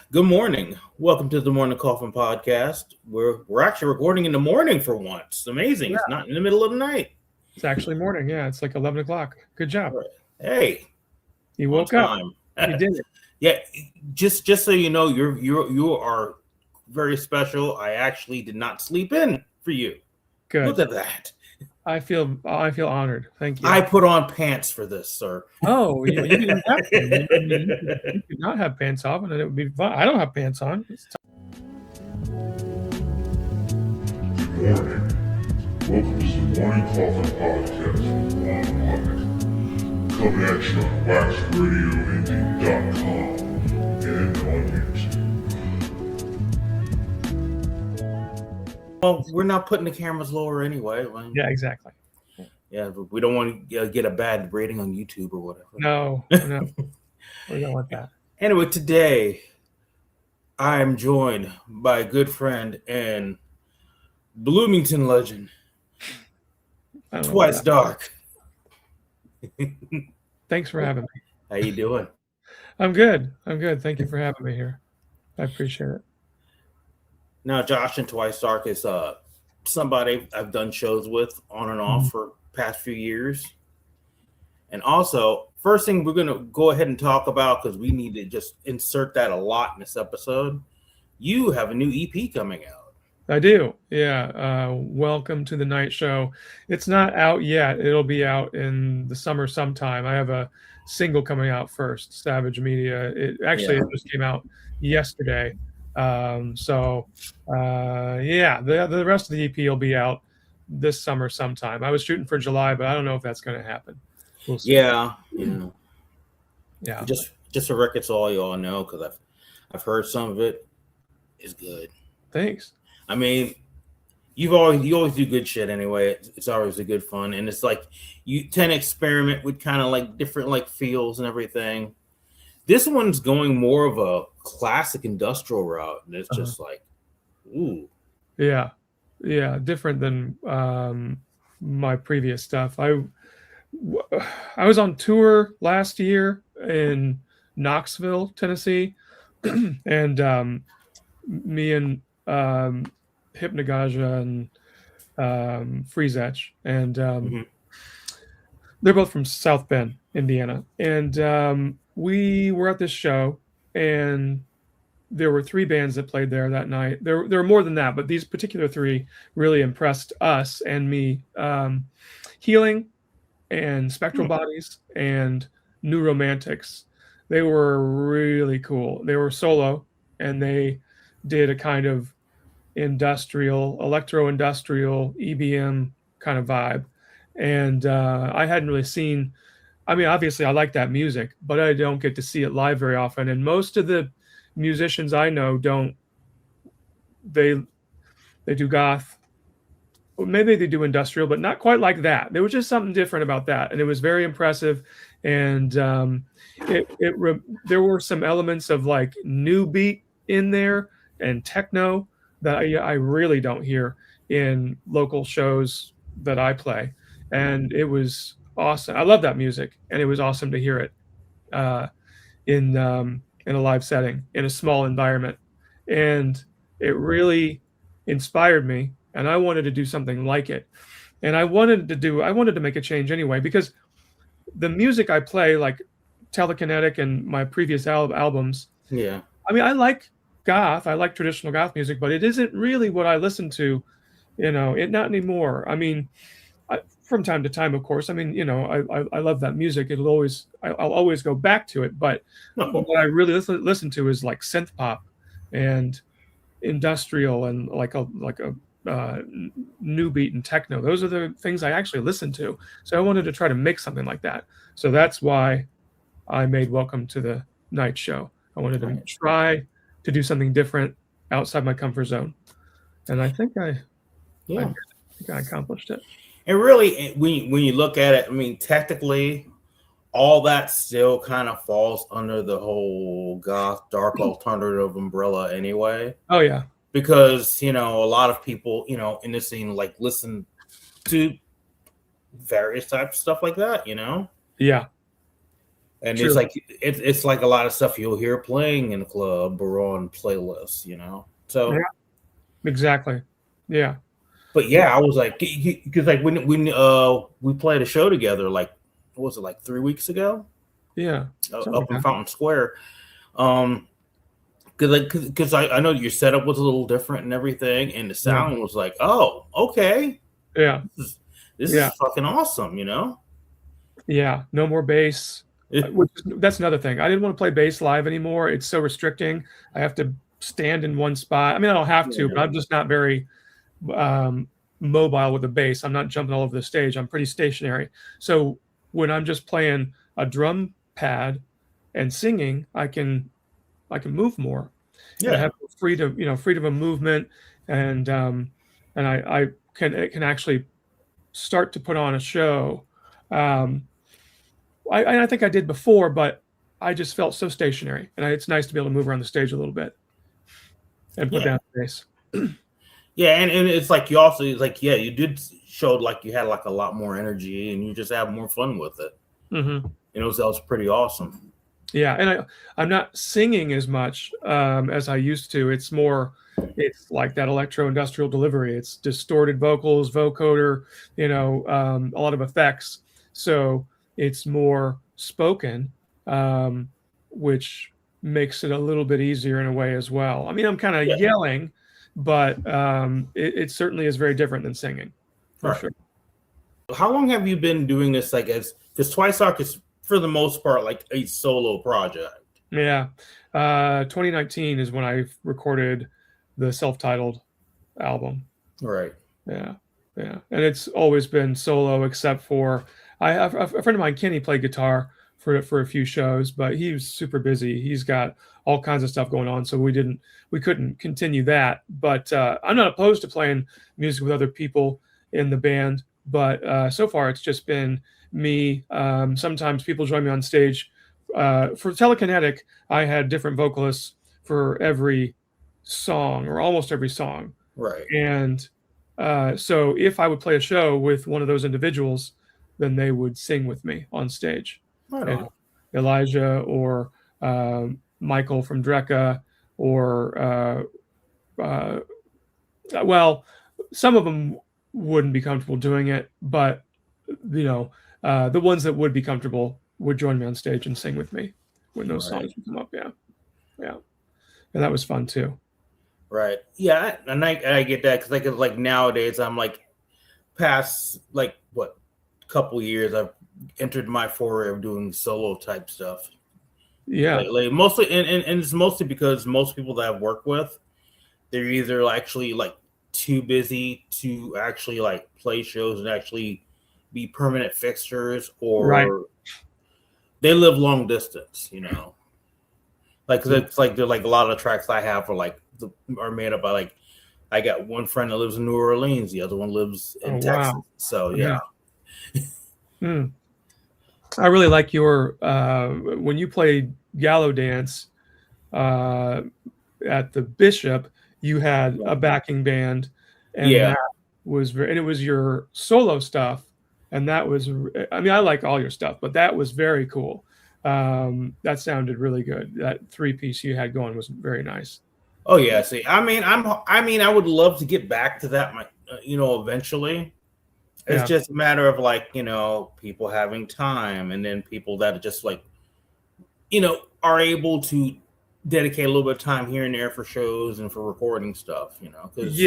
Good morning. Welcome to the Morning Coffin Podcast. We're actually recording in the morning for once. It's amazing. Yeah. It's not in the middle of the night. It's actually morning. Yeah, it's like 11 o'clock. Good job. Hey, You on woke up. time. You did it. Yeah, just so you know, you are very special. I actually did not sleep in for you. Good. Look at that. I feel honored. Thank you. I put on pants for this, sir. Oh, you didn't have to. You could not have pants on, and it would be fun. I don't have pants on. Good morning. Welcome to the Morning Coffin Podcast with juanblak. Coming at you on waxradioindie.com and on YouTube. Well, we're not putting the cameras lower anyway. Yeah, exactly. Yeah, but we don't want to get a bad rating on YouTube or whatever. No. We don't want that. Anyway, today I am joined by a good friend and Bloomington legend, Twice Dark. Thanks for having me. How you doing? I'm good. Thank you for having me here. I appreciate it. Now, Josh and Twice Dark is somebody I've done shows with on and off for past few years. And also, first thing we're going to go ahead and talk about, because we need to just insert that a lot in this episode, you have a new EP coming out. I do. Yeah. Welcome to the Night Show. It's not out yet. It'll be out in the summer sometime. I have a single coming out first, Savage Media. It just came out yesterday. The rest of the EP will be out this summer sometime. I was shooting for July, but I don't know if that's going to happen. We'll see. Yeah. Just a record, so all y'all know, because I've heard some of it is good. Thanks. I mean, you always do good shit anyway. It's always a good fun, and it's like you tend to experiment with kind of like different like feels and everything. This one's going more of a classic industrial route, and it's just like, ooh. Yeah, different than my previous stuff. I was on tour last year in Knoxville, Tennessee, and me and Hypnagogia and Freeze-Etch, and they're both from South Bend, Indiana, and we were at this show, and there were 3 bands that played there that night. There were more than that, but these particular 3 really impressed us and me. Healing and Spectral Bodies and New Romantics. They were really cool. They were solo, and they did a kind of electro-industrial EBM kind of vibe. And I hadn't really seen, I mean, obviously I like that music, but I don't get to see it live very often. And most of the musicians I know don't. They do goth, or maybe they do industrial, but not quite like that. There was just something different about that, and it was very impressive. And there were some elements of like new beat in there and techno that I really don't hear in local shows that I play, and it was awesome. I love that music, and it was awesome to hear it in a live setting in a small environment, and it really inspired me, and I wanted to do something like it. And I wanted to make a change anyway, because the music I play, like Telekinetic and my previous albums, I mean, I like goth, I like traditional goth music, but it isn't really what I listen to, not anymore. I mean, from time to time, of course. I mean, I love that music. I'll always go back to it. But what I really listen to is like synth pop and industrial and like a new beat and techno. Those are the things I actually listen to. So I wanted to try to make something like that. So that's why I made Welcome to the Night Show. I wanted to try to do something different outside my comfort zone, and I think I accomplished it. And really, when you look at it, I mean, technically, all that still kind of falls under the whole goth, dark alternative umbrella anyway. Oh, yeah. Because, a lot of people, in the scene, like, listen to various types of stuff like that, Yeah. And True. it's like it's like a lot of stuff you'll hear playing in the club or on playlists, you know. So Yeah. Exactly. Yeah. but yeah, I was like, because like when we played a show together, like what was it, like 3 weeks ago? Yeah. Something Up like in that. Fountain Square. Because I know your setup was a little different and everything, and the sound was like, oh, okay, Yeah. this Yeah. is fucking awesome, you know. Yeah. No more bass. That's another thing. I didn't want to play bass live anymore. It's so restricting. I have to stand in one spot. I mean, I don't have to, but I'm just not very mobile with the bass. I'm not jumping all over the stage. I'm pretty stationary. So when I'm just playing a drum pad and singing, I can move more. And I have freedom of movement, and I can actually start to put on a show. I think I did before, but I just felt so stationary, and it's nice to be able to move around the stage a little bit and put down the bass. Yeah, and it's like you also like you did show like you had like a lot more energy and you just have more fun with it. Mm-hmm. You know, that was pretty awesome. Yeah, and I'm not singing as much as I used to. It's like that electro-industrial delivery. It's distorted vocals, vocoder, a lot of effects. So it's more spoken, which makes it a little bit easier in a way as well. I mean, I'm kind of yelling, but it certainly is very different than singing, for sure. How long have you been doing this? Like, because Twice Arc is for the most part like a solo project. Yeah, 2019 is when I recorded the self-titled album. Right. Yeah, and it's always been solo, except for a friend of mine, Kenny, played guitar for a few shows, but he was super busy. He's got all kinds of stuff going on, so we couldn't continue that. But I'm not opposed to playing music with other people in the band, but so far it's just been me. Sometimes people join me on stage. For Telekinetic, I had different vocalists for every song, or almost every song. Right. And so if I would play a show with one of those individuals, then they would sing with me on stage. Right on. Elijah or Michael from Drekka, or well, some of them wouldn't be comfortable doing it, but the ones that would be comfortable would join me on stage and sing with me when those songs would come up. Yeah, and that was fun too. Right. Yeah, and I get that, because like nowadays I'm like past like what couple years I've entered my foray of doing solo type stuff. Yeah, like mostly, and it's mostly because most people that I've worked with, they're either actually like too busy to actually like play shows and actually be permanent fixtures, or they live long distance, like it's like they're like a lot of tracks I have are made up by, like, I got one friend that lives in New Orleans, the other one lives in Texas. Wow. So yeah. I really like your when you played Gallo Dance at the Bishop, you had a backing band, and that was and it was your solo stuff, and that was, I mean, I like all your stuff, but that was very cool. That sounded really good. That 3-piece you had going was very nice. Oh yeah, see, I mean, I would love to get back to that, eventually. It's just a matter of like, people having time, and then people that are just like, are able to dedicate a little bit of time here and there for shows and for recording stuff, because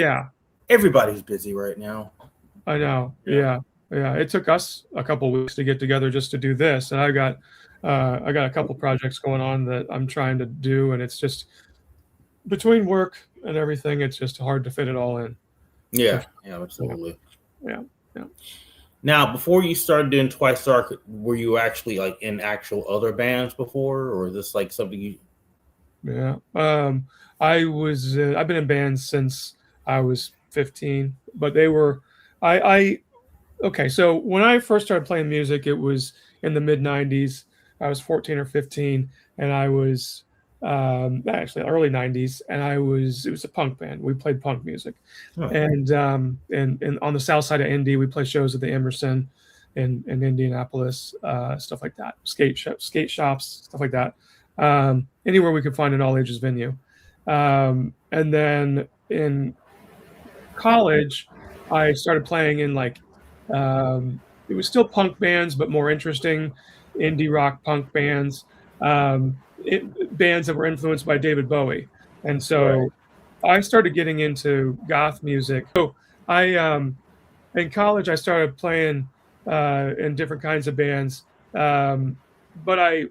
everybody's busy right now. I know. Yeah. It took us a couple weeks to get together just to do this, and I got a couple projects going on that I'm trying to do, and it's just between work and everything, it's just hard to fit it all in. Yeah, absolutely. Yeah. Now, before you started doing Twice Arc, were you actually like in actual other bands before, or is this like something you? Yeah, I've been in bands since I was 15, but they were, okay. So when I first started playing music, it was in the mid '90s. I was 14 or 15, and I was actually early '90s, and it was a punk band. We played punk music, and on the south side of Indy, we played shows at the Emerson, in Indianapolis, stuff like that, skate shops, stuff like that. Anywhere we could find an all ages venue. And then in college, I started playing in like it was still punk bands, but more interesting indie rock punk bands, bands that were influenced by David Bowie. And so I started getting into goth music. So I in college I started playing in different kinds of bands, but I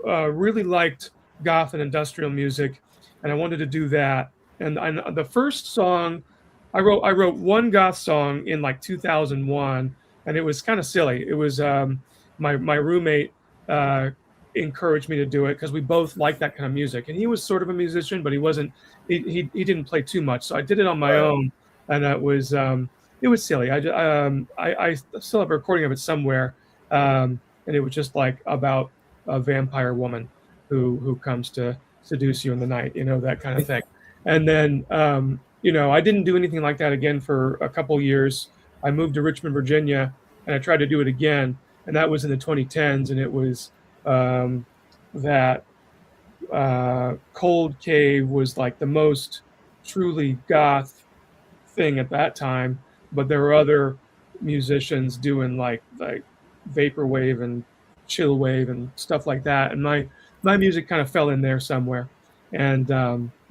really liked goth and industrial music, and I wanted to do that. And the first song I wrote one goth song in like 2001, and it was kind of silly. It was my roommate encouraged me to do it because we both liked that kind of music, and he was sort of a musician, but he wasn't. He didn't play too much, so I did it on my own, and it was silly. I still have a recording of it somewhere, and it was just like about a vampire woman who comes to seduce you in the night, that kind of thing. And then I didn't do anything like that again for a couple years. I moved to Richmond, Virginia, and I tried to do it again, and that was in the 2010s, and it was that Cold Cave was like the most truly goth thing at that time, but there were other musicians doing like vaporwave and chill wave and stuff like that, and my music kind of fell in there somewhere. And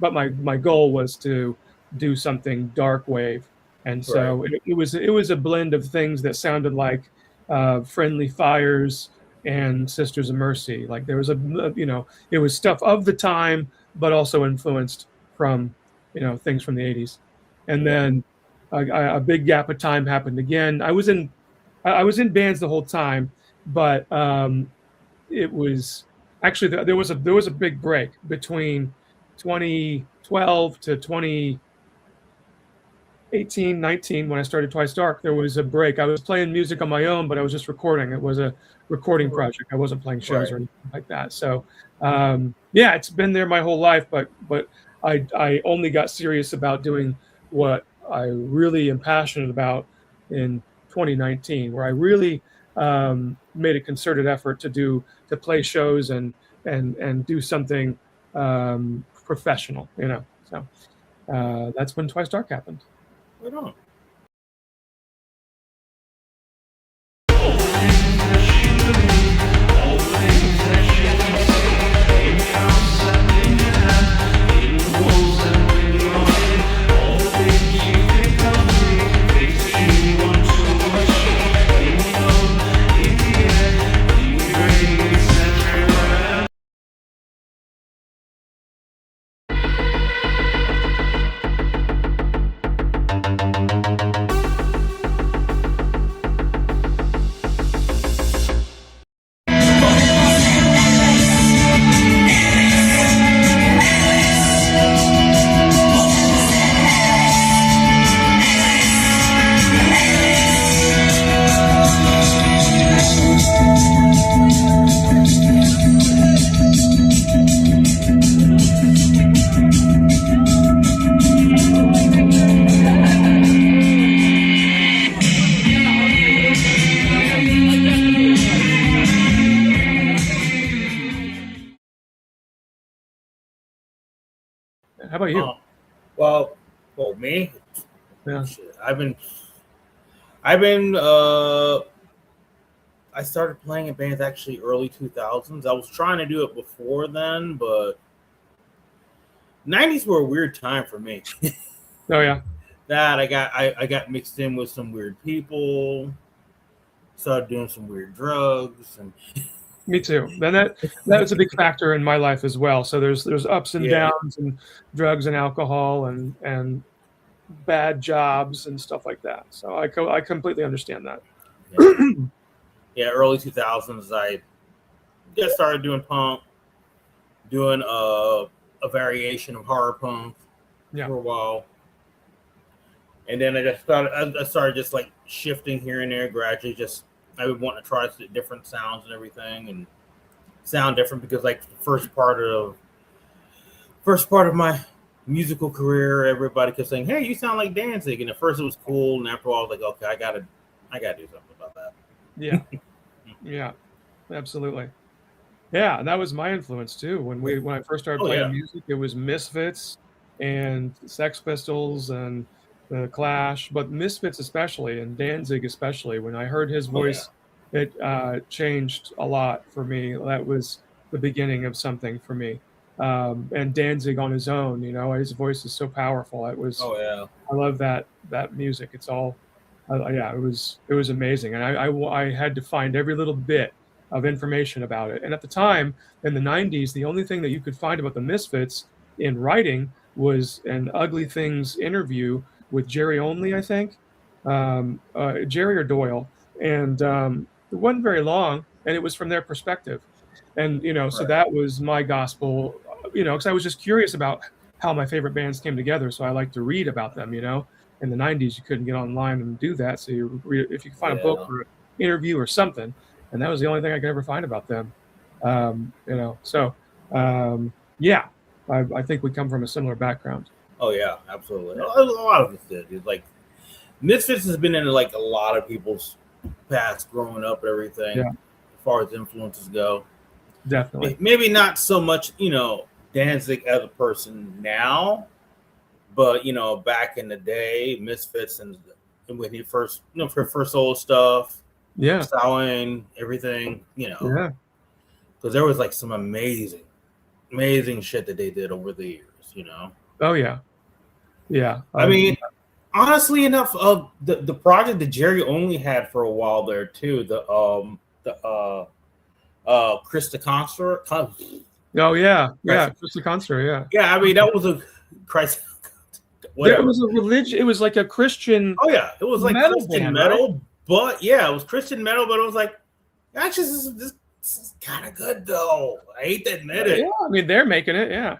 but my goal was to do something dark wave, and so it was a blend of things that sounded like Friendly Fires and Sisters of Mercy. Like there was it was stuff of the time, but also influenced from things from the 80s. And then a big gap of time happened again. I was in bands the whole time, but it was actually there was a big break between 2012 to 2018, 19 when I started Twice Dark. There was a break. I was playing music on my own, but I was just recording. It was a recording project. I wasn't playing shows or anything like that. So it's been there my whole life, but I only got serious about doing what I really am passionate about in 2019, where I really made a concerted effort to play shows and do something professional, So that's when Twice Dark happened. Right on. How about you? Well, me. Yeah. I started playing in bands actually early 2000s. I was trying to do it before then, but 90s were a weird time for me. Oh yeah. That I got mixed in with some weird people, started doing some weird drugs, and Me too. Then that was a big factor in my life as well. So there's ups and downs, and drugs and alcohol and bad jobs and stuff like that. So I completely understand that. Early 2000s, I just started doing punk, doing a variation of horror punk for a while. And then I started just like shifting here and there gradually. I would want to try different sounds and everything, and sound different because like the first part of my musical career, everybody kept saying, "Hey, you sound like Danzig," and at first it was cool, and after a while I was like, "Okay, I gotta do something about that." Yeah. Yeah. Absolutely. Yeah, and that was my influence too. When I first started playing music, it was Misfits and Sex Pistols and the Clash, but Misfits especially and Danzig especially. When I heard his voice, it changed a lot for me. That was the beginning of something for me. And Danzig on his own, his voice is so powerful. I love that music. It's all, it was amazing, and I had to find every little bit of information about it. And at the time, in the 90s, the only thing that you could find about the Misfits in writing was an Ugly Things interview with Jerry Only, I think, Jerry or Doyle. And it wasn't very long, and it was from their perspective. And, so that was my gospel, because I was just curious about how my favorite bands came together. So I like to read about them, In the 90s, you couldn't get online and do that. So if you could find a book or an interview or something, and that was the only thing I could ever find about them. I think we come from a similar background. Oh yeah, absolutely. A lot of us did. Like Misfits has been in like a lot of people's past growing up and everything, as far as influences go. Definitely. Maybe not so much, Danzig as a person now, but back in the day, Misfits and when he first, for first old stuff. Yeah, Samhain, everything, because there was like some amazing shit that they did over the years, Oh yeah. I mean, honestly enough, the project that Jerry Only had for a while there too, the Krista Concert. Oh yeah, Krista Concert, yeah. I mean, that was a Christ. It was a religion. It was like a Christian. Oh yeah, it was like Christian band, metal. Right? But yeah, it was Christian metal, but it was like, actually, this is kind of good though. I hate to admit it. Yeah, I mean, they're making it. Yeah.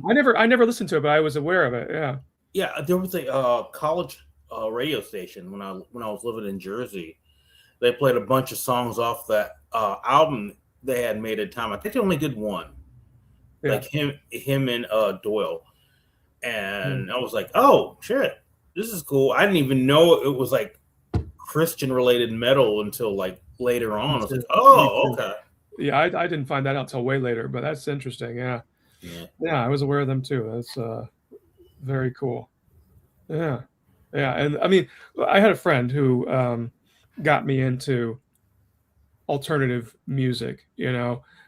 I never listened to it, but I was aware of it. Yeah. Yeah, there was a college radio station when I was living in Jersey. They played a bunch of songs off that album they had made at the time. I think they only did one, like him and Doyle, and I was like, oh shit, this is cool. I didn't even know it was like Christian related metal until like later on. I was like, oh, okay. Yeah, I didn't find that out till way later, but that's interesting. Yeah, I was aware of them too. That's very cool. Yeah, and I mean, I had a friend who got me into alternative music.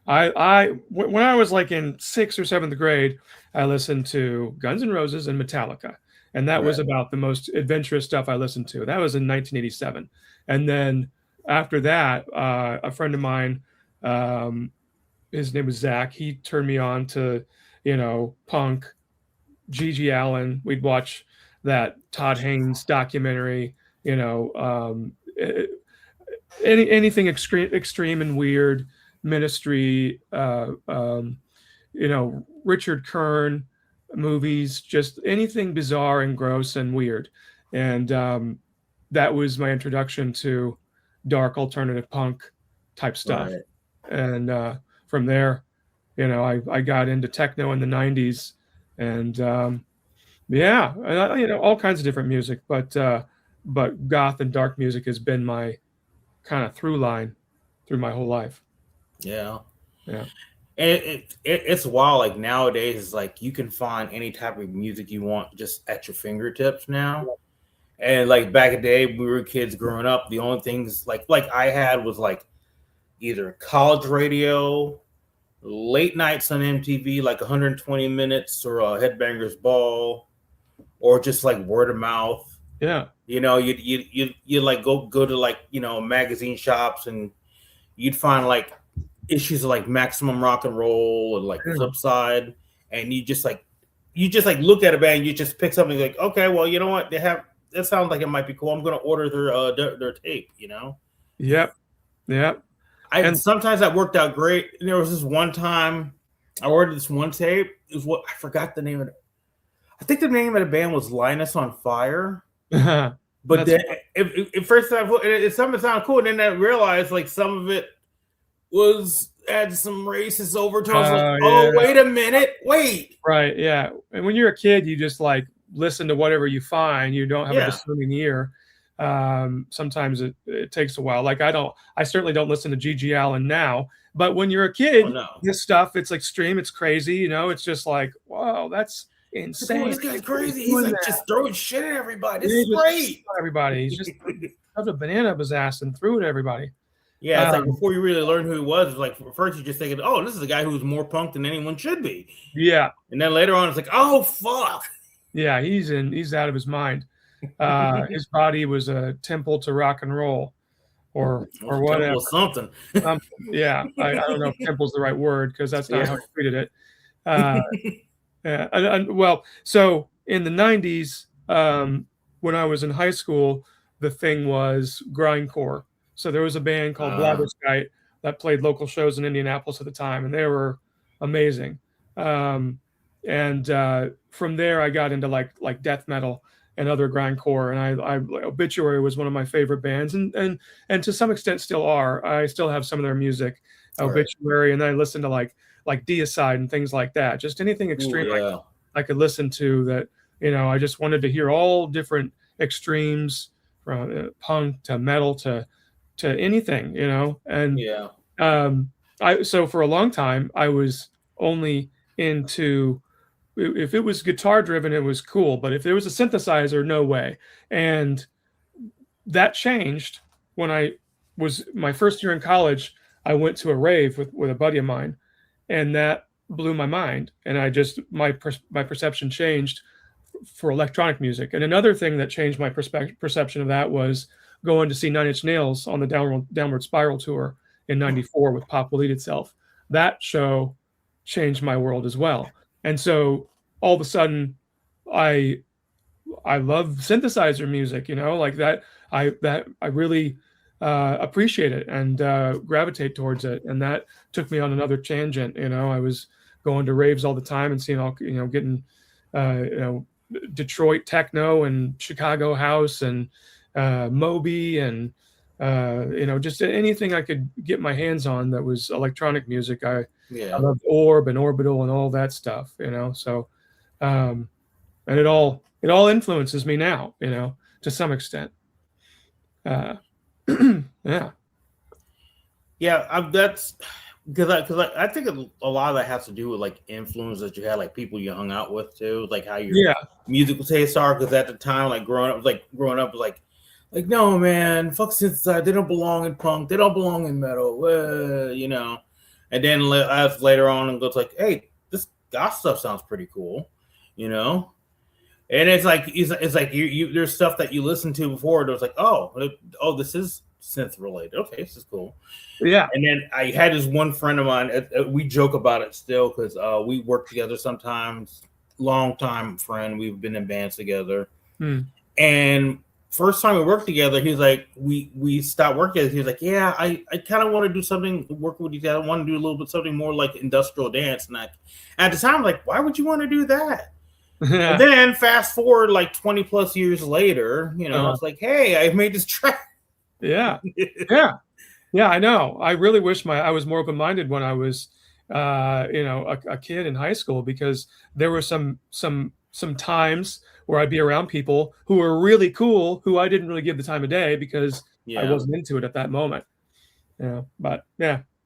I when I was like in 6th or 7th grade, I listened to Guns N' Roses and Metallica. And that was about the most adventurous stuff I listened to. That was in 1987. And then after that, a friend of mine, his name was Zach, he turned me on to, punk, Gigi Allen. We'd watch that Todd Haynes documentary, anything extreme and weird, Ministry, Richard Kern movies, just anything bizarre and gross and weird. And that was my introduction to dark alternative punk type stuff. Right. And from there, I got into techno in the 90s and all kinds of different music, but goth and dark music has been my kind of through line through my whole life. Yeah. And it's wild. Like nowadays, it's like you can find any type of music you want just at your fingertips now. And like back in the day, we were kids growing up. The only things like I had was like either college radio, late nights on MTV, like 120 Minutes or Headbangers Ball, or just like word of mouth. Yeah. You like go to like magazine shops and you'd find like issues of like Maximum Rock and Roll and like Flipside, and you just look at a band, you just pick something like, okay, well, you know what, that sounds like it might be cool. I'm going to order their tape. Yep. And sometimes that worked out great. And there was this one time I ordered this one tape. It was I forgot the name of it. I think the name of the band was Linus on Fire. But then it first time something sounded cool, and then I realized like some of it had some racist overtones. Wait a minute, wait. Right, yeah. And when you're a kid, you just like listen to whatever you find. You don't have a discerning ear. Sometimes it takes a while. Like I certainly don't listen to G.G. Allen now, but when you're a kid, Oh, no. this stuff, it's extreme, it's crazy, you know, it's just like, whoa, that's insane. This guy's crazy. He's like just throwing shit at everybody. This is Just great. Everybody, he's just shoved a banana up his ass and threw it at everybody. Yeah, it's like before you really learn who he was, it's like first you just thinking, oh, this is a guy who's more punk than anyone should be. Yeah. And then later on, it's like, oh, fuck. Yeah, he's out of his mind. His body was a temple to rock and roll, or whatever. Something. Yeah, I don't know if temple's the right word because that's not how he treated it. Yeah, well, so in the 90s, when I was in high school, the thing was grindcore. So there was a band called Blabberskite that played local shows in Indianapolis at the time, and they were amazing. And from there, I got into like death metal and other grindcore, and I Obituary was one of my favorite bands, and to some extent still are. I still have some of their music, Obituary, and then I listen to like Deicide and things like that. Just anything extreme I could listen to that. You know, I just wanted to hear all different extremes, from punk to metal to anything, you know. And so for a long time I was only into, if it was guitar driven, it was cool, but if there was a synthesizer, no way. And that changed when I was my first year in college. I went to a rave with a buddy of mine, and that blew my mind. And I just my perception changed for electronic music. And another thing that changed my perception of that was going to see Nine Inch Nails on the Downward Spiral tour in '94 with Pop Will Eat Itself. That show changed my world as well. And so all of a sudden I love synthesizer music, you know, like that. I really appreciate it and gravitate towards it. And that took me on another tangent. You know, I was going to raves all the time and seeing all, you know, getting, Detroit techno and Chicago house and Moby and, just anything I could get my hands on that was electronic music. I loved Orb and Orbital and all that stuff, you know, so, and it all influences me now, you know, to some extent. Yeah. That's because I think a lot of that has to do with like influence that you had, like people you hung out with too, like how your musical tastes are. Because at the time, like growing up was like no, man, fuck synthesizer, they don't belong in punk, they don't belong in metal, you know. And then as later on, it goes like, hey, this goth stuff sounds pretty cool, you know. And it's like you there's stuff that you listened to before that was like, oh, this is synth related. Okay, this is cool. Yeah. And then I had this one friend of mine. We joke about it still because we work together sometimes. Long time friend. We've been in bands together. And first time we worked together, he's like, we stopped working together. He was like, yeah, I kind of want to do something working with you guys. I want to do a little bit something more like industrial dance. And at the time, I'm like, why would you want to do that? And then fast forward like 20 plus years later, you know, it's like, hey, I made this track. Yeah, I know. I really wish I was more open-minded when I was, a kid in high school, because there were some times where I'd be around people who were really cool, who I didn't really give the time of day because I wasn't into it at that moment. But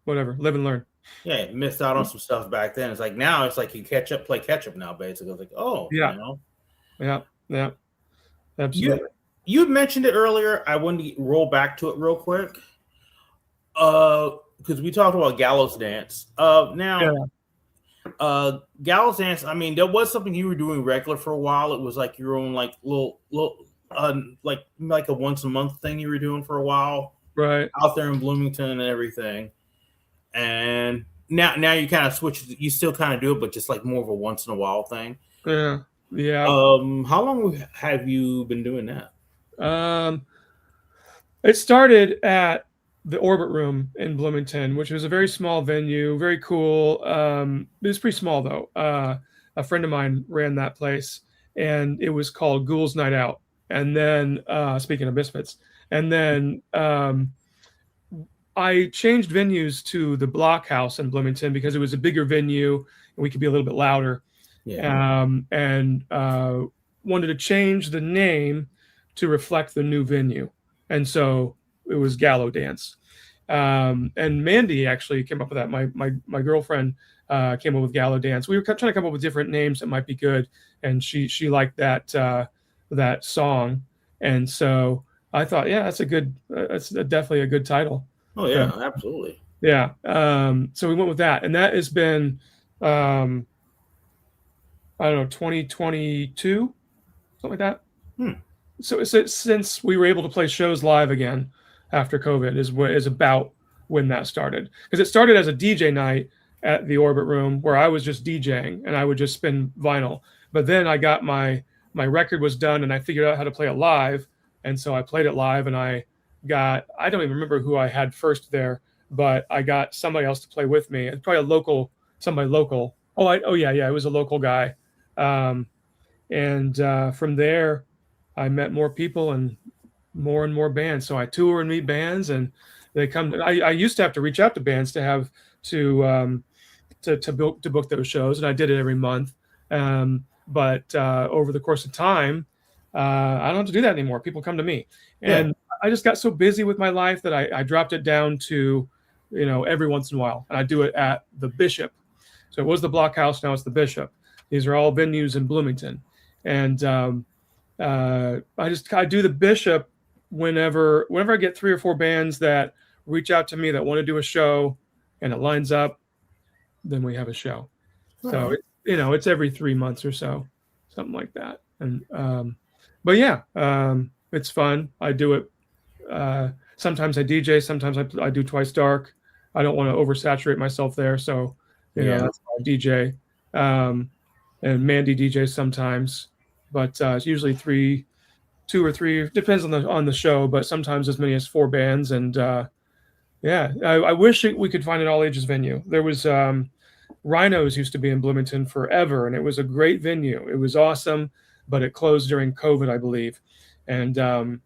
whatever, live and learn. Yeah, missed out on some stuff back then. It's like now it's like you play catch up now, basically. It's like, you know? Yeah, absolutely. You mentioned it earlier. I wanted to roll back to it real quick. Because we talked about Gallows Dance. Gallows Dance, I mean, there was something you were doing regular for a while. It was like your own like little like a once a month thing you were doing for a while. Right. Out there in Bloomington and everything. And now you kind of switch. You still kind of do it, but just like more of a once in a while thing. Yeah. How long have you been doing that? It started at the Orbit Room in Bloomington, which was a very small venue, very cool. It was pretty small though. A friend of mine ran that place, and it was called Ghouls Night Out. And then, speaking of Misfits, and then I changed venues to the Block House in Bloomington because it was a bigger venue and we could be a little bit louder. Yeah. And wanted to change the name to reflect the new venue. And so it was Gallo Dance. And Mandy actually came up with that. My girlfriend came up with Gallo Dance. We were trying to come up with different names that might be good, and she liked that song, and so I thought, yeah, that's definitely a good title. Oh yeah, absolutely. Yeah. So we went with that, and that has been I don't know, 2022, something like that. So since we were able to play shows live again after COVID is about when that started, because it started as a DJ night at the Orbit Room where I was just DJing and I would just spin vinyl. But then I got my record was done and I figured out how to play it live, and so I played it live, and I don't even remember who I had first there, but I got somebody else to play with me. It's probably somebody local. Oh yeah, it was a local guy. And from there, I met more people and more bands. So I tour and meet bands, and they come. I used to have to reach out to bands to book those shows, and I did it every month. But over the course of time, I don't have to do that anymore. People come to me, and I just got so busy with my life that I dropped it down to, every once in a while, and I do it at the Bishop. So it was the Blockhouse, now it's the Bishop. These are all venues in Bloomington, and I do the Bishop whenever I get 3 or 4 bands that reach out to me that want to do a show, and it lines up, then we have a show. So it's every 3 months or so, something like that. And but yeah, it's fun. I do it. Sometimes I DJ. Sometimes I do Twice Dark. I don't want to oversaturate myself there, so that's how I DJ. And Mandy DJs sometimes, but it's usually 2 or 3. Depends on the show, but sometimes as many as 4 bands. And I wish we could find an all ages venue. There was Rhinos used to be in Bloomington forever, and it was a great venue. It was awesome, but it closed during COVID, I believe. And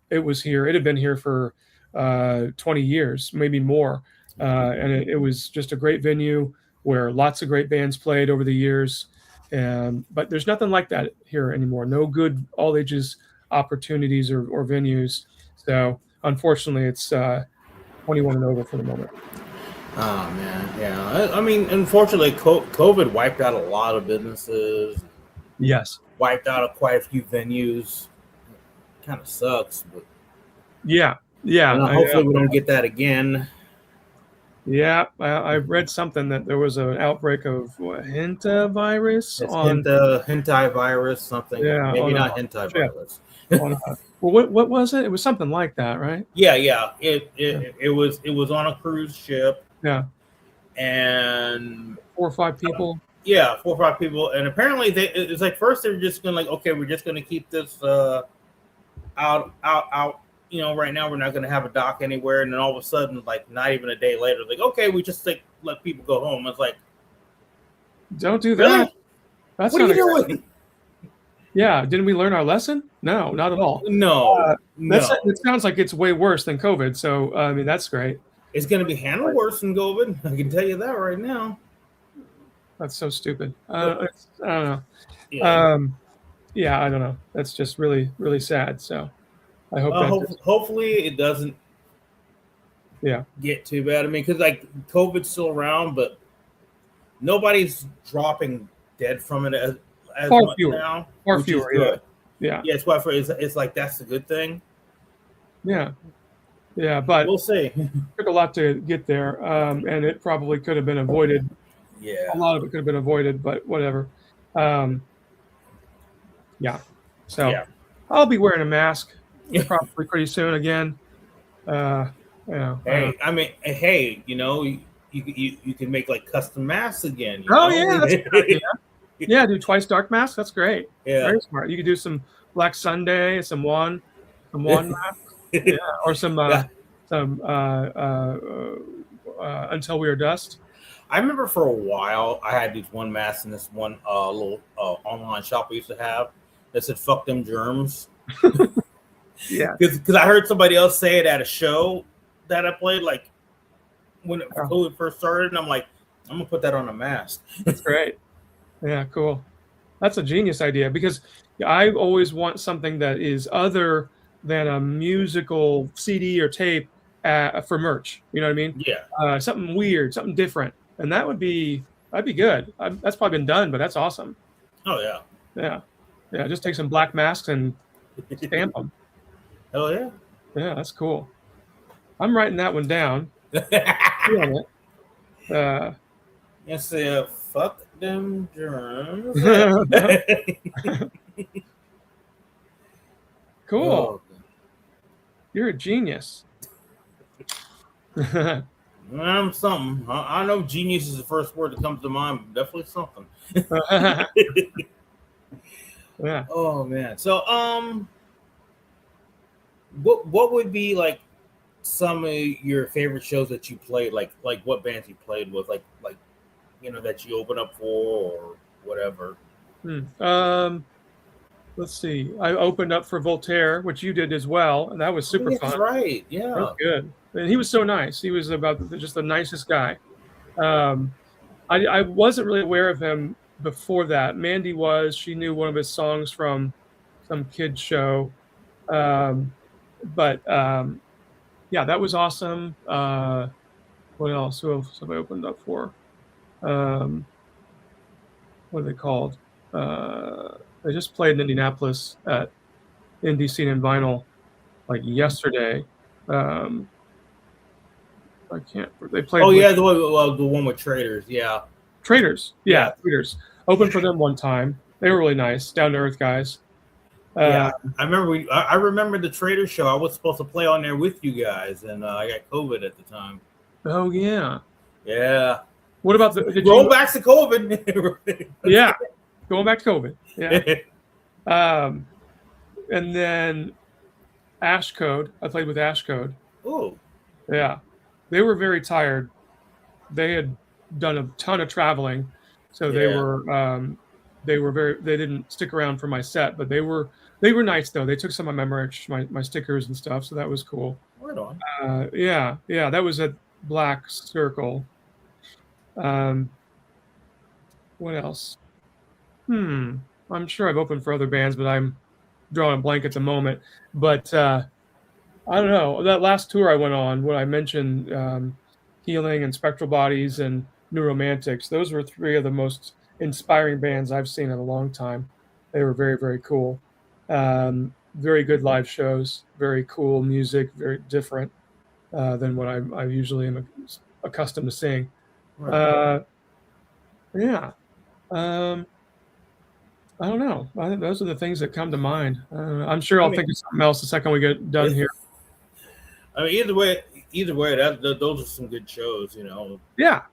it was here. It had been here for 20 years, maybe more. And it was just a great venue where lots of great bands played over the years. But there's nothing like that here anymore. No good all ages opportunities or venues. So unfortunately, it's 21 and over for the moment. Oh man, yeah. I mean, unfortunately, COVID wiped out a lot of businesses. Yes. Wiped out quite a few venues. Kind of sucks, but yeah. Hopefully, we don't get that again. Yeah, I read something that there was an outbreak of hentai virus. Hentai virus, something. Yeah, maybe not hentai virus. Well, what was it? It was something like that, right? Yeah. It was on a cruise ship. Yeah. And 4 or 5 people. 4 or 5 people, and apparently it's like first they were just gonna okay, we're just gonna keep this out. Right now we're not going to have a dock anywhere, and then all of a sudden, like not even a day later, like okay, we just let people go home. It's like, don't do that. Really? That's what are you doing? Yeah, didn't we learn our lesson? No, not at all. No. It sounds like it's way worse than COVID. So I mean, that's great. It's going to be handled worse than COVID. I can tell you that right now. That's so stupid. I don't know. Yeah. I don't know. That's just really, really sad. So. I hope hopefully it doesn't get too bad. I mean, because like COVID's still around, but nobody's dropping dead from it as far much fewer. now. Far fewer, yeah. It's like that's a good thing. Yeah, but we'll see. It took a lot to get there, and it probably could have been avoided. Yeah, a lot of it could have been avoided, but whatever. I'll be wearing a mask. Probably pretty soon again. Hey, I mean, hey, you can make like custom masks again. Yeah, that's a good idea. Yeah, do Twice Dark masks. That's great. Yeah, very smart. You could do some Black Sunday, some one masks, or some Until We Are Dust. I remember for a while I had these one masks in this one little online shop we used to have that said "fuck them germs." Yeah, because I heard somebody else say it at a show that I played, like when COVID first started, and I'm like, I'm gonna put that on a mask. That's great. Yeah, cool. That's a genius idea, because I always want something that is other than a musical CD or tape for merch. You know what I mean? Yeah. Something weird, something different, and that'd be good. That's probably been done, but that's awesome. Oh yeah. Yeah. Just take some black masks and stamp them. Hell yeah. Yeah, that's cool. I'm writing that one down. You say fuck them germs. Cool. Oh. You're a genius. I'm something. I know genius is the first word that comes to mind. But definitely something. Yeah. Oh man. So what would be like some of your favorite shows that you played? Like what bands you played with? Like that you open up for or whatever. Let's see. I opened up for Voltaire, which you did as well, and that was super fun. That's right. Yeah. That was good. And he was so nice. He was just the nicest guy. I wasn't really aware of him before that. Mandy was. She knew one of his songs from some kid show. But yeah, that was awesome. What else? Who else have I opened up for? What are they called? They just played in Indianapolis at Indie Scene and Vinyl like yesterday. I can't. They played. Oh yeah, the one with Traders. Yeah. Traders. Yeah, Traders. Opened for them one time. They were really nice, down to earth guys. Yeah, I remember. I remember the Trader show. I was supposed to play on there with you guys, and I got COVID at the time. Oh yeah. Yeah. What about going back to COVID? Yeah, going back to COVID. Yeah. And then Ash Code. I played with Ash Code. Oh. Yeah, they were very tired. They had done a ton of traveling, so they didn't stick around for my set, but they were nice though. They took some of my merch, my stickers and stuff, so that was cool. Right on. Yeah, that was at Black Circle. What else? I'm sure I've opened for other bands, but I'm drawing a blank at the moment. But I don't know. That last tour I went on, what I mentioned, Healing and Spectral Bodies and New Romantics, those were three of the most inspiring bands I've seen in a long time. They were very, very cool. Very good live shows, very cool music, very different than what I usually am accustomed to seeing. Right. Yeah. I don't know. I think those are the things that come to mind. I'm sure I'll think of something else the second we get done here. I mean, either way, those are some good shows, Yeah,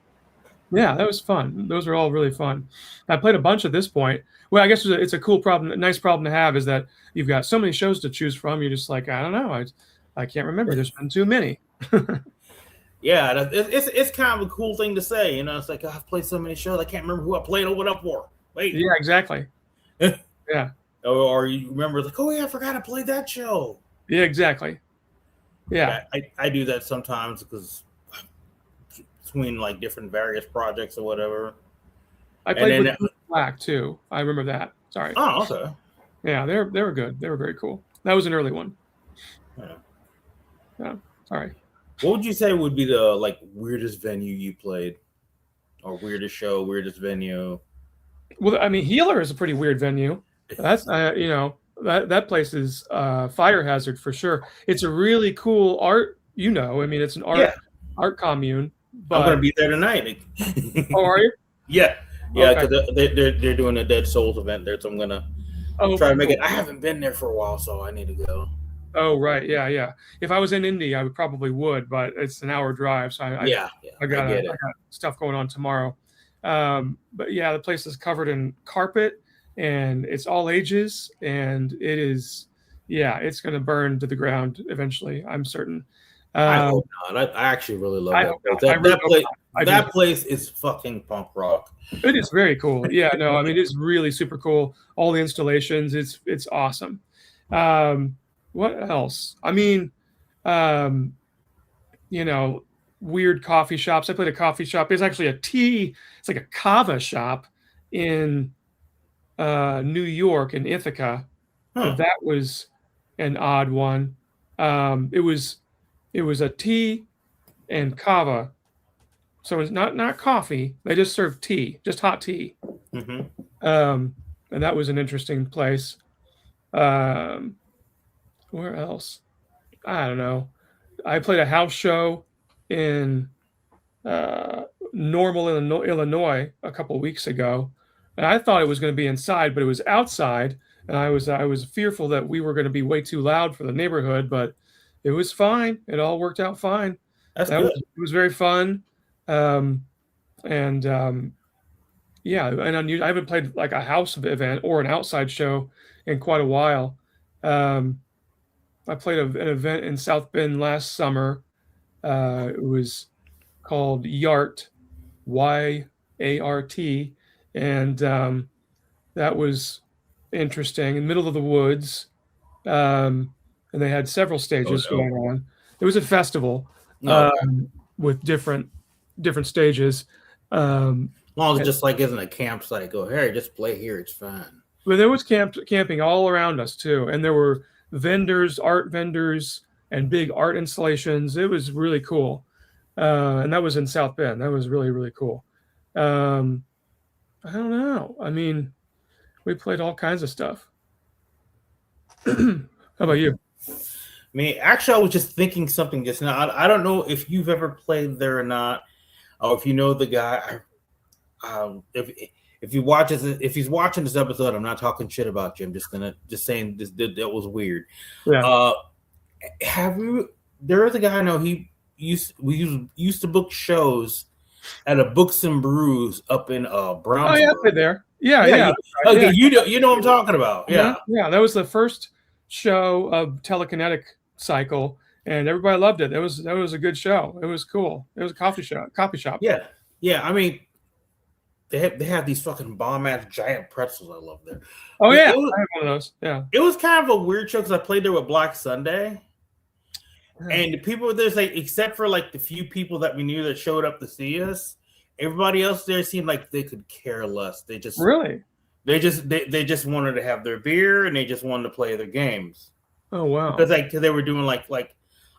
that was fun. Those are all really fun. I played a bunch at this point. Well, I guess it's a cool problem, a nice problem to have, is that you've got so many shows to choose from. You're just like, I don't know. I can't remember. There's been too many. Yeah, it's kind of a cool thing to say. It's like, I've played so many shows, I can't remember who I played open up for. Wait. Yeah, exactly. Yeah. Or you remember, like, oh yeah, I forgot I played that show. Yeah, exactly. Yeah. I do that sometimes because between like different various projects or whatever. I played with Black too. I remember that. Sorry. Oh, okay. Yeah, they were good. They were very cool. That was an early one. Yeah. Sorry. What would you say would be the like weirdest venue you played, or weirdest show, weirdest venue? Well, I mean, Healer is a pretty weird venue. That's that place is fire hazard for sure. It's a really cool art. I mean, it's an art commune. But... I'm gonna be there tonight. Oh, are you? Yeah, because they're doing a Dead Souls event there, so I'm gonna try to make it. I haven't been there for a while, so I need to go. Oh, right, yeah. If I was in Indy, I probably would, but it's an hour drive, so I got stuff going on tomorrow. But yeah, the place is covered in carpet and it's all ages, and it is, it's going to burn to the ground eventually, I'm certain. I hope not. I actually really love that place. That place is fucking punk rock. It is very cool. Yeah, no, I mean, it's really super cool. All the installations, it's awesome. What else? I mean, weird coffee shops. I played a coffee shop. It's actually it's like a kava shop in New York, in Ithaca. That was and odd one. It was a tea and kava, so it's not coffee. They just served tea, just hot tea. And that was an interesting place. Where else? I don't know. I played a house show in Normal, Illinois, a couple of weeks ago, and I thought it was going to be inside, but it was outside, and I was fearful that we were going to be way too loud for the neighborhood, but it was fine. It all worked out fine. That's good. It was very fun, yeah, and I haven't played like a house event or an outside show in quite a while. I played an event in South Bend last summer. It was called YART, YART, and that was interesting. In the middle of the woods, and they had several stages going on. It was a festival with different stages. As long as it just like isn't a campsite, go here, just play here, it's fine. But there was camping all around us too, and there were vendors, art vendors, and big art installations. It was really cool, and that was in South Bend. That was really, really cool. I don't know. I mean, we played all kinds of stuff. How about you? I mean, actually, I was just thinking something just now. I don't know if you've ever played there or not, or if you know the guy. If he's watching this episode, I'm not talking shit about you. I'm just saying that was weird. Yeah. There is a guy I know. We used to book shows at a Books and Brews up in Brownsburg. Oh yeah, I played there. Yeah. Okay, yeah. You know what I'm talking about. Yeah. That was the first show of Telekinetic Cycle, and everybody loved it. That was a good show. It was cool. It was a coffee shop. Yeah. I mean, they have these fucking bomb ass giant pretzels. I love there. Oh yeah, I have one of those. Yeah. It was kind of a weird show because I played there with Black Sunday, and the people were there, like, except for like the few people that we knew that showed up to see us, everybody else there seemed like they could care less. They just wanted to have their beer and they just wanted to play their games. Oh wow! Because they were doing like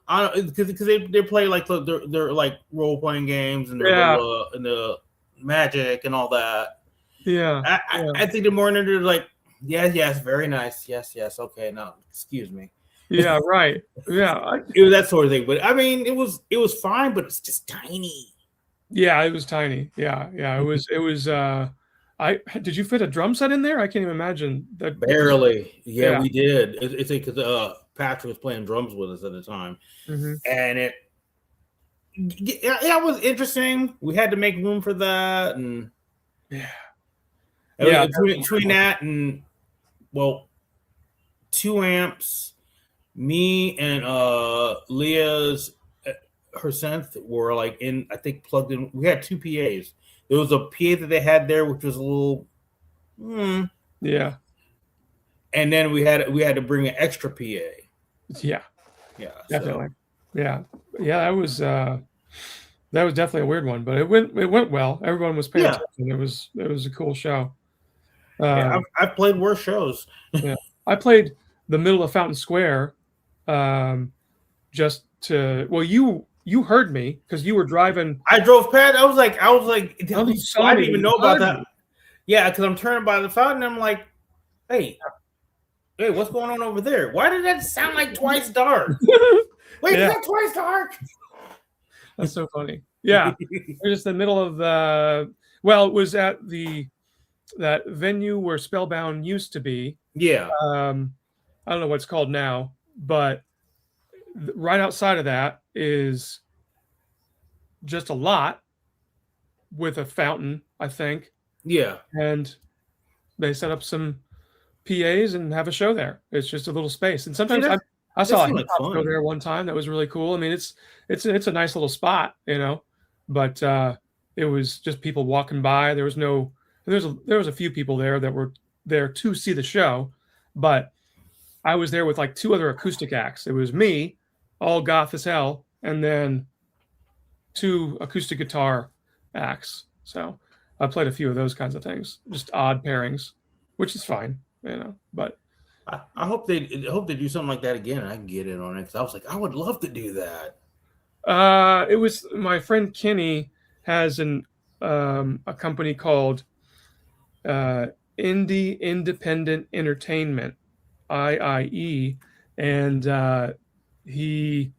I don't, because they play like their like role playing games and and the Magic and all that. Yeah. I think the more they're like, yes, very nice. Yes, okay, no, excuse me. Yeah, right. Yeah. It was that sort of thing. But I mean, it was fine, but it's just tiny. Yeah, it was tiny. Yeah. It was did you fit a drum set in there? I can't even imagine that. Barely. Yeah, we did. It's because Patrick was playing drums with us at the time. Mm-hmm. And it was interesting. We had to make room for that, and between that and 2 amps, me and Leah's her synth were like I think plugged in. We had 2 PAs. There was a PA that they had there, which was a little, yeah. And then we had to bring an extra PA. Yeah, definitely. So. Yeah. That was definitely a weird one, but it went well. Everyone was paying attention. It was a cool show. I've played worse shows. Yeah, I played the middle of Fountain Square, just to. Well, you heard me because you were driving. I drove past. I was like, I didn't even know about that. Me. Yeah, because I'm turning by the fountain. And I'm like, hey, what's going on over there? Why did that sound like Twice Dark? Wait, is that Twice Dark? That's so funny. Yeah, it was just the middle of the. Well, it was at that venue where Spellbound used to be. Yeah. I don't know what it's called now, but right outside of that is just a lot with a fountain, I think. Yeah. And they set up some PAs and have a show there. It's just a little space. And sometimes I saw a hip hop show there one time. That was really cool. I mean, it's a nice little spot, but it was just people walking by. There was a few people there that were there to see the show, but I was there with like 2 other acoustic acts. It was me, all goth as hell, and then 2 acoustic guitar acts. So I played a few of those kinds of things, just odd pairings, which is fine, but I hope they do something like that again. And I can get in on it because I was like, I would love to do that. It was my friend Kenny has a company called Indie Independent Entertainment, IIE, and he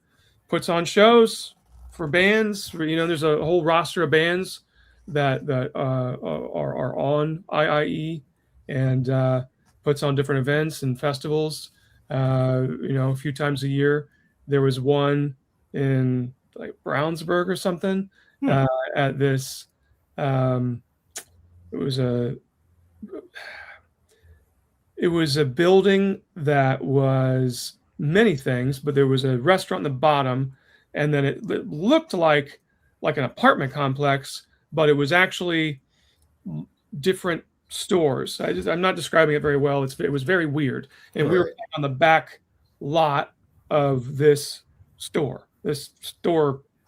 puts on shows for bands. There's a whole roster of bands that are on IIE, and puts on different events and festivals. A few times a year. There was one in like Brownsburg or something at this. It was a building that was many things, but there was a restaurant in the bottom, and then it looked like an apartment complex, but it was actually different stores. I'm not describing it very well. It was very weird, and we were on the back lot of this store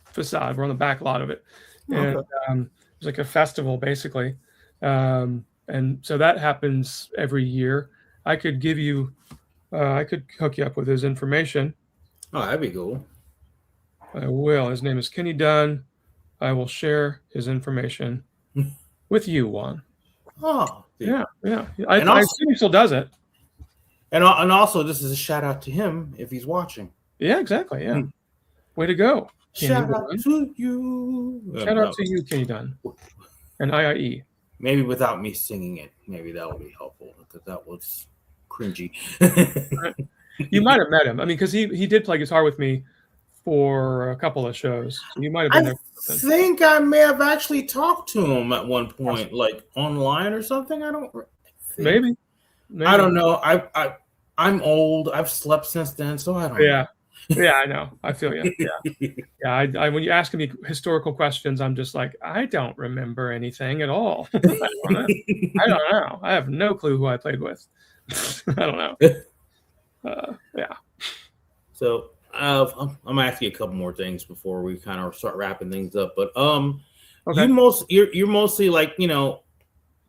facade. We're on the back lot of it, and it was like a festival basically. And so that happens every year. I could hook you up with his information. Oh, that'd be cool. I will. His name is Kenny Dunn. I will share his information with you, Juan. Oh, yeah. I assume he still does it. And also, this is a shout out to him if he's watching. Yeah, exactly. Yeah. Way to go. Shout out to you. Shout out to you, Kenny Dunn. And IIE. Maybe without me singing it, maybe that would be helpful because that was cringy. You might have met him. I mean, because he did play guitar with me for a couple of shows. So you might have been there. I think I may have actually talked to him at one point, like online or something. I don't. Maybe. I don't know. I'm old. I've slept since then, so I don't. Yeah. Yeah, I know. I feel you. Yeah. I when you're asking me historical questions, I'm just like, I don't remember anything at all. I don't know. I have no clue who I played with. I don't know. Yeah. So I'm gonna ask you a couple more things before we kind of start wrapping things up. But okay. you're mostly like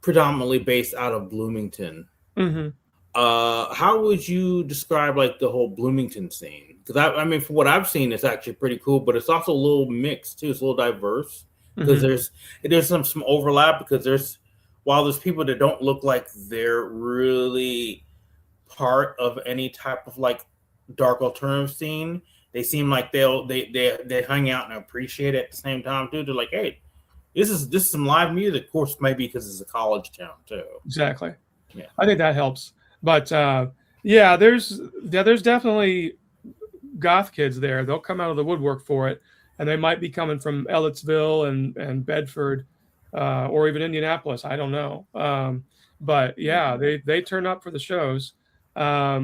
predominantly based out of Bloomington. Mm-hmm. How would you describe like the whole Bloomington scene? Because I mean, from what I've seen, it's actually pretty cool, but it's also a little mixed too. It's a little diverse because there's some overlap because while there's people that don't look like they're really part of any type of like dark alternative scene, they seem like they hang out and appreciate it at the same time too. They're like, hey, this is some live music. Of course, maybe because it's a college town too. Exactly. Yeah, I think that helps. But there's definitely goth kids there. They'll come out of the woodwork for it, and they might be coming from Ellettsville and Bedford, or even Indianapolis. I don't know. But yeah, they turn up for the shows. I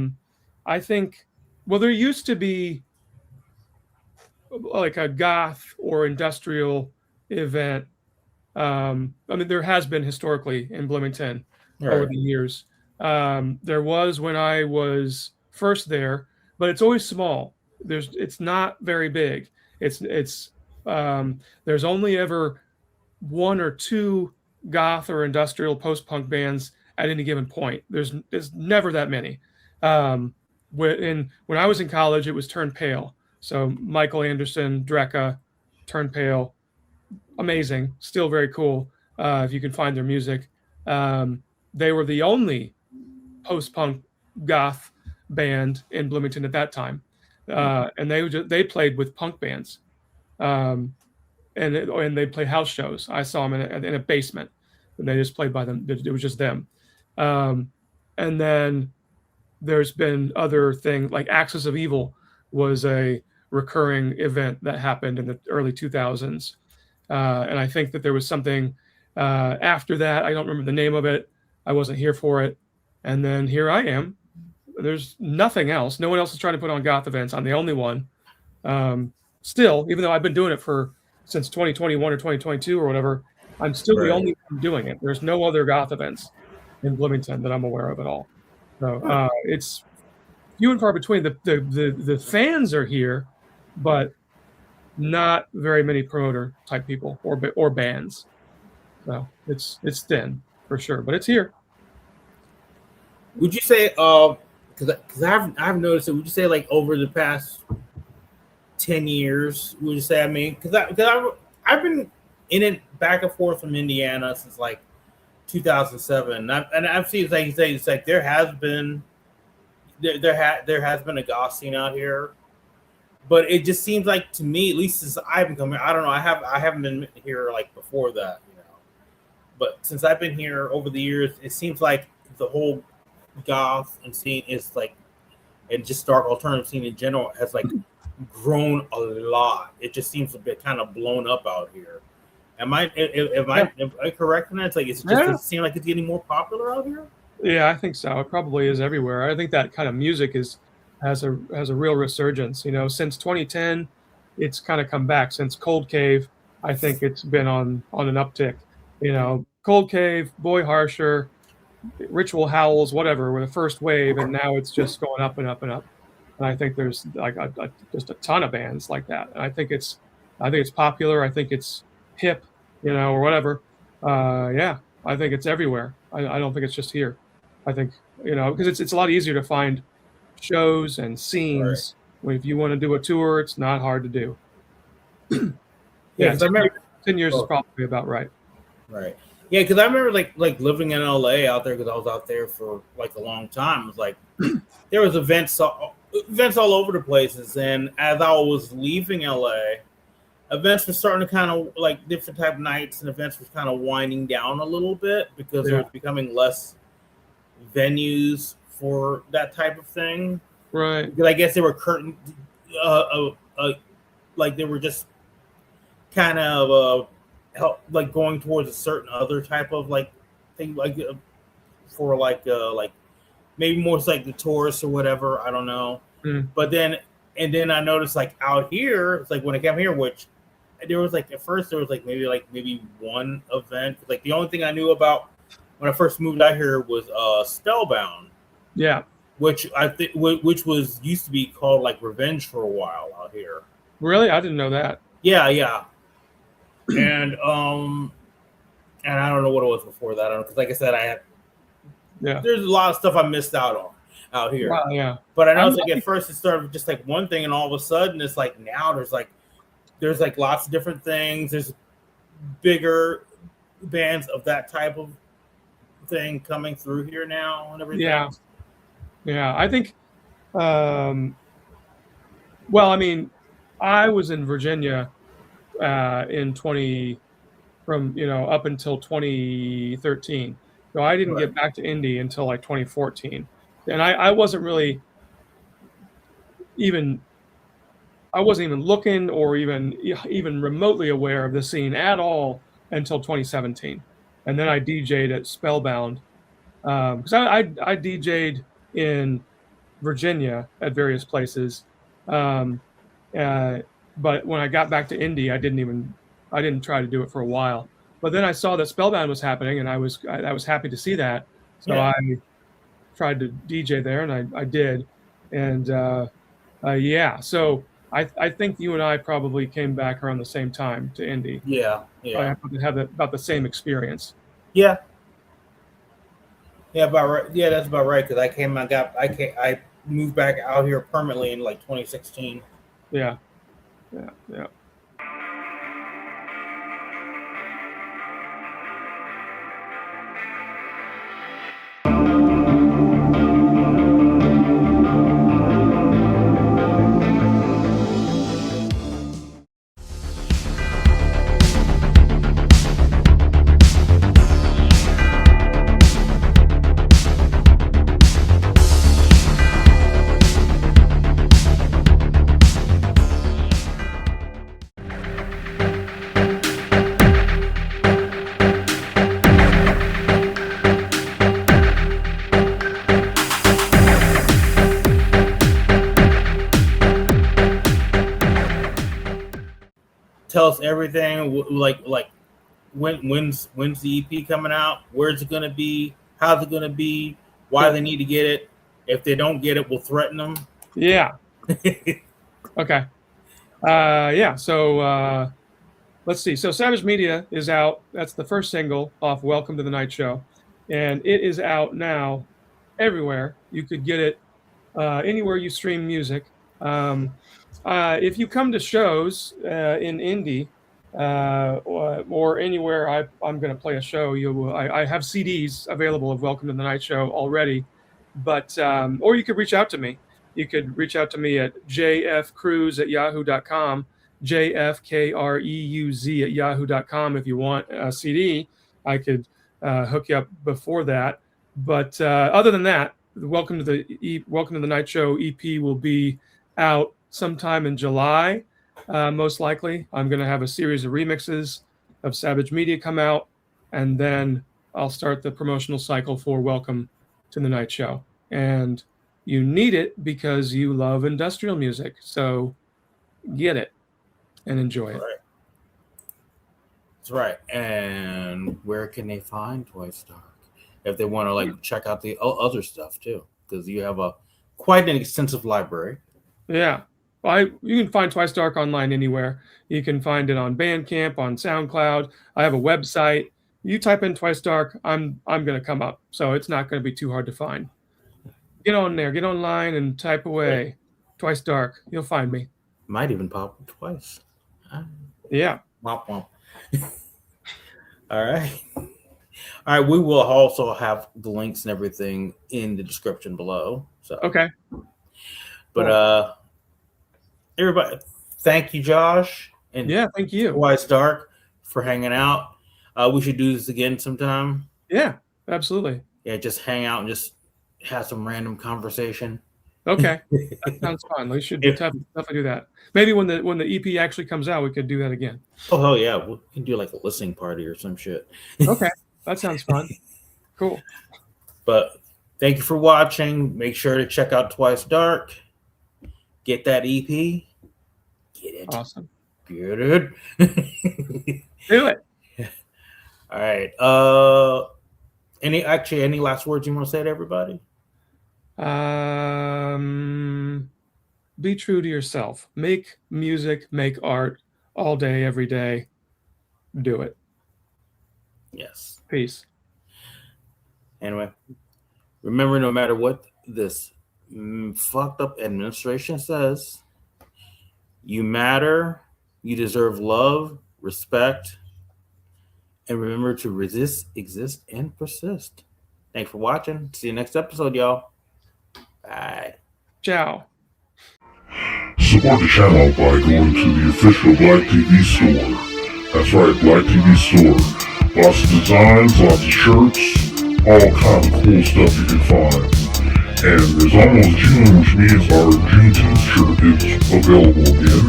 think. Well, there used to be like a goth or industrial event. I mean, there has been historically in Bloomington over the years. There was when I was first there, but it's always small. It's not very big. There's only ever one or two goth or industrial post-punk bands at any given point. There's never that many. When I was in college, it was Turn Pale. So Michael Anderson, Drekka, Turn Pale, amazing, still very cool. If you can find their music, they were the only post-punk goth band in Bloomington at that time, and they played with punk bands, and they played house shows. I saw them in a basement, and they just played by them. It was just them, and then there's been other things like Axis of Evil was a recurring event that happened in the early 2000s, and I think that there was something after that. I don't remember the name of it. I wasn't here for it. And then here I am. There's nothing else. No one else is trying to put on goth events. I'm the only one. Still, even though I've been doing it since 2021 or 2022 or whatever, I'm still the only one doing it. There's no other goth events in Bloomington that I'm aware of at all. So it's few and far between. The fans are here, but not very many promoter type people or bands. So it's thin for sure, but it's here. Would you say because I've noticed it. Would you say like over the past 10 years? Would you say? I mean, because I've been in it back and forth from Indiana since like 2007, and I've seen things. It's like there has been a goth scene out here, but it just seems like to me, at least since I've been coming, I don't know. I haven't been here like before that, but since I've been here over the years, it seems like the whole goth and scene is like, and just dark alternative scene in general has like grown a lot. It just seems a bit kind of blown up out here. Am I correct in that? It's like does it seem like it's getting more popular out here? Yeah, I think so. It probably is everywhere. I think that kind of music has a real resurgence. Since 2010, it's kind of come back. Since Cold Cave, I think it's been on an uptick. Cold Cave, Boy Harsher, Ritual Howls, whatever, were the first wave, and now it's just going up and up and up. And I think there's like just a ton of bands like that. And I think it's popular. I think it's hip, or whatever. Yeah, I think it's everywhere. I don't think it's just here. I think because it's a lot easier to find shows and scenes. Right. If you want to do a tour, it's not hard to do. Yeah, 10 years is probably about right. Right. Yeah, because I remember like living in LA out there, because I was out there for like a long time. It was like there was events all over the places, and as I was leaving LA, events were starting to kind of like different type of nights, and events were kind of winding down a little bit because there was becoming less venues for that type of thing. Right. Because I guess they were curtain, like they were just kind of help like going towards a certain other type of like thing, like for like maybe more like the tourists or whatever. I don't know. But then I noticed like out here, it's like when I came here, which there was like at first there was like maybe one event. Like the only thing I knew about when I first moved out here was Spellbound. Yeah. Which I think which was used to be called like Revenge for a while out here. Really? I didn't know that. Yeah. And I don't know what it was before that. I don't know, because like I said, there's a lot of stuff I missed out on out here. Wow, yeah. But I know it's like at first it started with just like one thing, and all of a sudden it's like now there's like lots of different things. There's bigger bands of that type of thing coming through here now and everything. Yeah. I think well, I mean, I was in Virginia in up until 2013. So I didn't get back to Indy until like 2014. And I wasn't really I wasn't even looking or even remotely aware of the scene at all until 2017. And then I DJ'd at Spellbound. Because I DJ'd in Virginia at various places. But when I got back to Indy, I didn't try to do it for a while. But then I saw that Spellbound was happening, and I was happy to see that. So I tried to DJ there, and I did. And so I think you and I probably came back around the same time to Indy. Yeah. I have about the same experience. Yeah, about right. Yeah, that's about right. Because I moved back out here permanently in like 2016. Yeah. Tell us everything, like when's the EP coming out? Where's it gonna be? How's it gonna be? Why they need to get it? If they don't get it, we'll threaten them. Yeah. Okay. So let's see. So Savage Media is out. That's the first single off Welcome to the Night Show, and it is out now everywhere. You could get it anywhere you stream music. If you come to shows in Indy or anywhere I'm going to play a show, I have CDs available of Welcome to the Night Show already, but or you could reach out to me. You could reach out to me at jfcreuz@yahoo.com, jfkreuz@yahoo.com. If you want a CD, I could hook you up before that. But other than that, Welcome to the Night Show EP will be out sometime in July, most likely. I'm going to have a series of remixes of Savage Media come out, and then I'll start the promotional cycle for Welcome to the Night Show. And you need it because you love industrial music, so get it and enjoy it. Right. That's right. And where can they find Twice Dark if they want to check out the other stuff too? Because you have quite an extensive library. Yeah, you can find Twice Dark online anywhere. You can find it on Bandcamp, on SoundCloud. I have a website. You type in Twice Dark, I'm going to come up, so it's not going to be too hard to find. Get on there, get online, and type away Twice Dark. You'll find me. Might even pop up twice. Yeah. Womp womp. All right. All right. We will also have the links and everything in the description below. So okay. But everybody, thank you, Josh. And thank you, Twice Dark, for hanging out. We should do this again sometime. Yeah, absolutely. Yeah, just hang out and just have some random conversation. Okay, that sounds fun. We should definitely do that. Maybe when the EP actually comes out, we could do that again. Oh hell yeah, we can do a listening party or some shit. Okay, that sounds fun. Cool. But thank you for watching. Make sure to check out Twice Dark. Get that EP. Get it. Awesome. Get it. Do it. All right. Any last words you want to say to everybody? Be true to yourself. Make music, make art all day, every day. Do it. Yes. Peace. Anyway, remember, no matter what this fucked up administration says, you matter, you deserve love, respect, and remember to resist, exist, and persist. Thanks for watching. See you next episode, y'all. Bye. Ciao. Support the channel by going to the official Black TV store. That's right, Black TV store. Lots of designs, lots of shirts, all kind of cool stuff you can find. And there's almost June, which means our Juneteenth shirt is available again.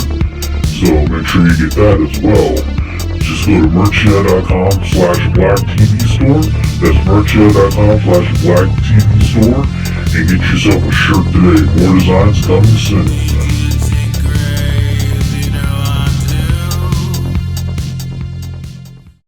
So make sure you get that as well. Just go to merchia.com/blacktv-store. That's merchia.com/blacktv-store. And get yourself a shirt today. More designs coming soon.